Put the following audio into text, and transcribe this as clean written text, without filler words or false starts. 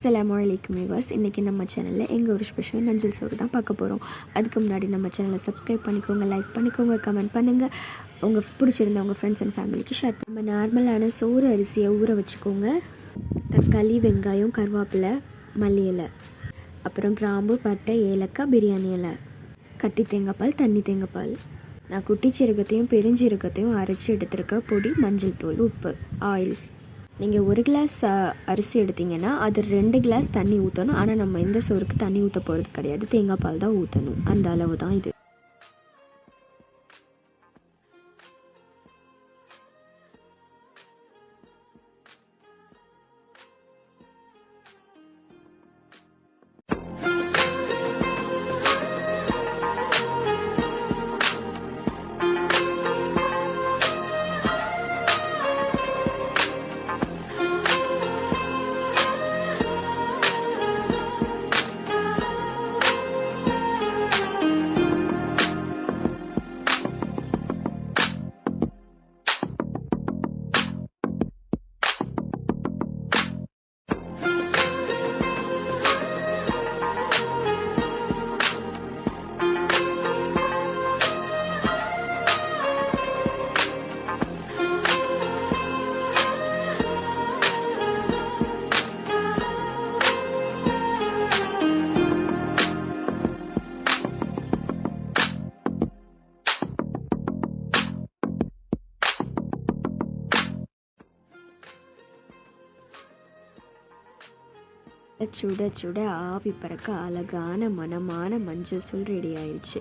அஸ்ஸலாமு அலைக்கும் வியூவர்ஸ். இன்றைக்கி நம்ம சேனலில் எங்கள் ஒரு ஸ்பெஷல் மஞ்சள் சோறு தான் பார்க்க போகிறோம். அதுக்கு முன்னாடி நம்ம சேனலை சப்ஸ்கிரைப் பண்ணிக்கோங்க, லைக் பண்ணிக்கோங்க, கமெண்ட் பண்ணுங்கள். உங்கள் பிடிச்சிருந்த உங்கள் ஃப்ரெண்ட்ஸ் அண்ட் ஃபேமிலிக்கு ஷேர். நம்ம நார்மலான சோறு அரிசியை ஊற வச்சுக்கோங்க. தக்காளி, வெங்காயம், கருவேப்பிலை, மல்லி இலை, அப்புறம் கிராம்பு, பட்டை, ஏலக்காய், பிரியாணி இலை, கட்டி தேங்காய் பால், தண்ணி தேங்காய் பால், நான் குட்டி சீரகத்தையும் பெருஞ்சீரகத்தையும் அரைச்சி எடுத்துருக்கிற பொடி, மஞ்சள் தூள், உப்பு, ஆயில். நீங்கள் 1 கிளாஸ் அரிசி எடுத்திங்கன்னா அது 2 கிளாஸ் தண்ணி ஊற்றணும். ஆனால் நம்ம இந்த சோறுக்கு தண்ணி ஊற்ற போகிறது கிடையாது, தேங்காய் பால் தான் ஊற்றணும். அந்த அளவு தான் இது. சுட சுட ஆவி பறக்க அழகான மணமான மஞ்சள் சோறு ரெடி ஆயிடுச்சு.